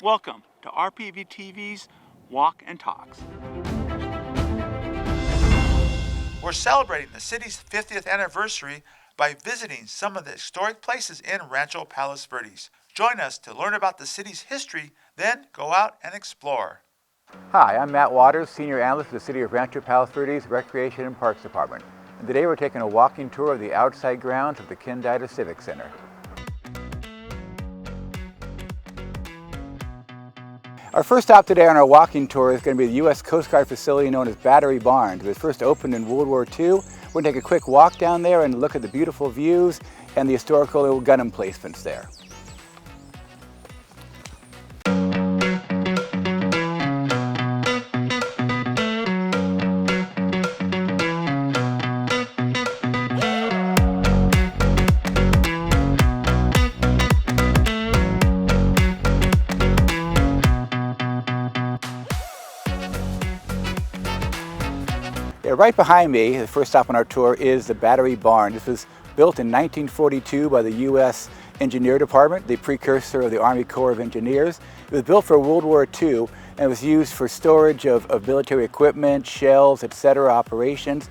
Welcome to RPV TV's Walk and Talks. We're celebrating the city's 50th anniversary by visiting some of the historic places in Rancho, Palos, Verdes. Join us to learn about the city's history, then go out and explore. Hi, I'm Matt Waters, Senior Analyst for the City of Rancho, Palos Verdes Recreation and Parks Department. And today we're taking a walking tour of the outside grounds of the Ken Dyda Civic Center. Our first stop today on our walking tour is going to be the U.S. Coast Guard facility known as Battery Barns. It was first opened in World War II. We're going to take a quick walk down there and look at the beautiful views and the historical gun emplacements there. Right behind me, the first stop on our tour, is the Battery Barn. This was built in 1942 by the U.S. Engineer Department, the precursor of the Army Corps of Engineers. It was built for World War II and it was used for storage of military equipment, shells, etc. operations.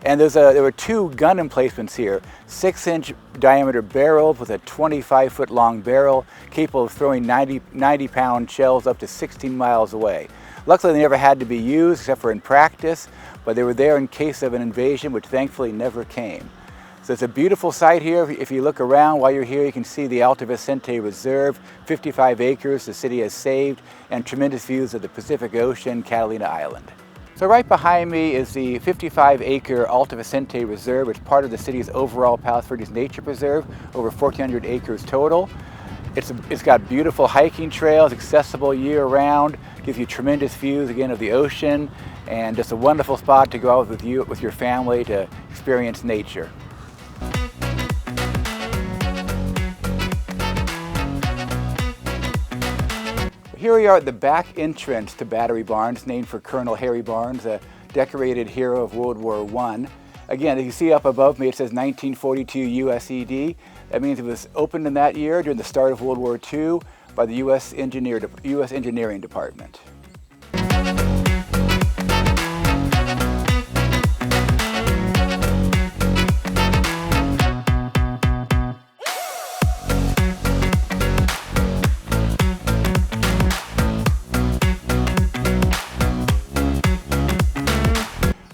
And there were two gun emplacements here, 6-inch diameter barrels with a 25-foot long barrel capable of throwing 90-pound shells up to 16 miles away. Luckily, they never had to be used except for in practice, but they were there in case of an invasion, which thankfully never came. So it's a beautiful site here. If you look around while you're here, you can see the Alta Vicente Reserve, 55 acres the city has saved, and tremendous views of the Pacific Ocean, Catalina Island. So right behind me is the 55-acre Alta Vicente Reserve, which is part of the city's overall Palos Verdes Nature Preserve, over 1,400 acres total. It's got beautiful hiking trails, accessible year-round, gives you tremendous views again of the ocean, and just a wonderful spot to go out with your family to experience nature. Here we are at the back entrance to Battery Barns, named for Colonel Harry Barnes, a decorated hero of World War I. Again, as you see up above me, it says 1942 USED. That means it was opened in that year during the start of World War II by the U.S. Engineering Department.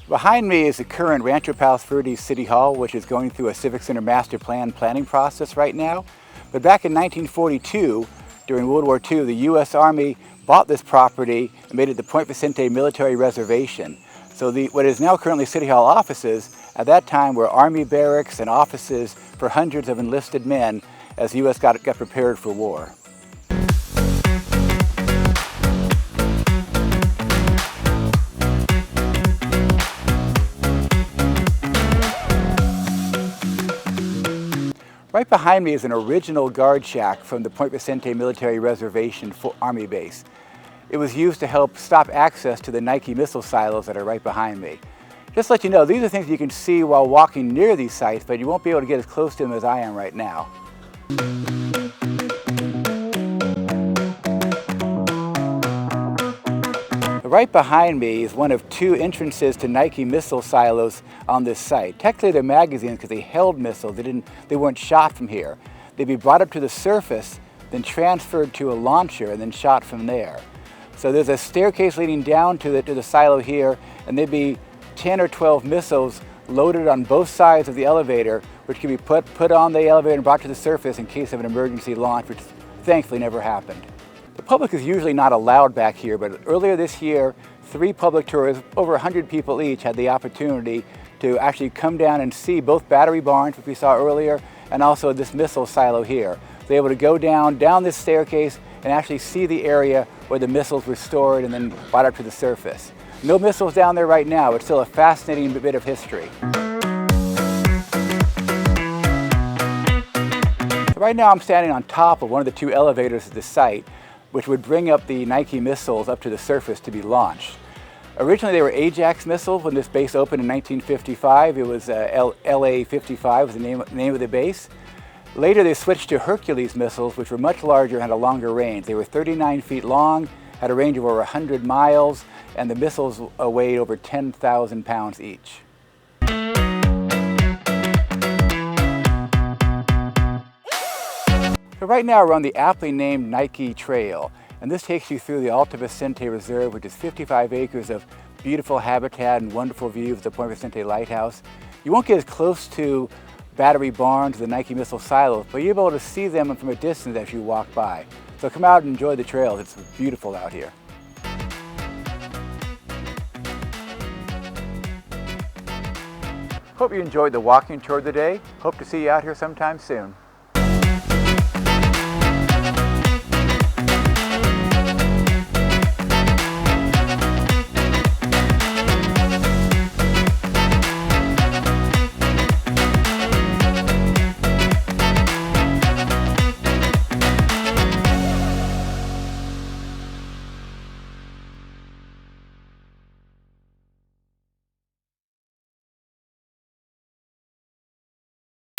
Behind me is the current Rancho Palos Verdes City Hall, which is going through a Civic Center master planning process right now. But back in 1942, during World War II, the U.S. Army bought this property and made it the Point Vicente Military Reservation. So what is now currently City Hall offices, at that time were Army barracks and offices for hundreds of enlisted men as the U.S. got prepared for war. Right behind me is an original guard shack from the Point Vicente Military Reservation Army base. It was used to help stop access to the Nike missile silos that are right behind me. Just to let you know, these are things you can see while walking near these sites, but you won't be able to get as close to them as I am right now. Right behind me is one of two entrances to Nike missile silos on this site. Technically they're magazines because they held missiles. They weren't shot from here. They'd be brought up to the surface, then transferred to a launcher and then shot from there. So there's a staircase leading down to the silo here, and there'd be 10 or 12 missiles loaded on both sides of the elevator, which could be put on the elevator and brought to the surface in case of an emergency launch, which thankfully never happened. The public is usually not allowed back here, but earlier this year, 3 public tours, over 100 people each, had the opportunity to actually come down and see both Battery Barns, which we saw earlier, and also this missile silo here. They were able to go down this staircase and actually see the area where the missiles were stored and then brought up to the surface. No missiles down there right now, but still a fascinating bit of history. So right now I'm standing on top of one of the 2 elevators at the site, which would bring up the Nike missiles up to the surface to be launched. Originally they were Ajax missiles when this base opened in 1955. It was LA-55 was the name of the base. Later they switched to Hercules missiles, which were much larger and had a longer range. They were 39 feet long, had a range of over 100 miles, and the missiles weighed over 10,000 pounds each. So right now we're on the aptly named Nike Trail, and this takes you through the Alta Vicente Reserve, which is 55 acres of beautiful habitat and wonderful views of the Point Vicente Lighthouse. You won't get as close to Battery Barn, to the Nike missile silos, but you'll be able to see them from a distance as you walk by. So come out and enjoy the trails. It's beautiful out here. Hope you enjoyed the walking tour today. Hope to see you out here sometime soon.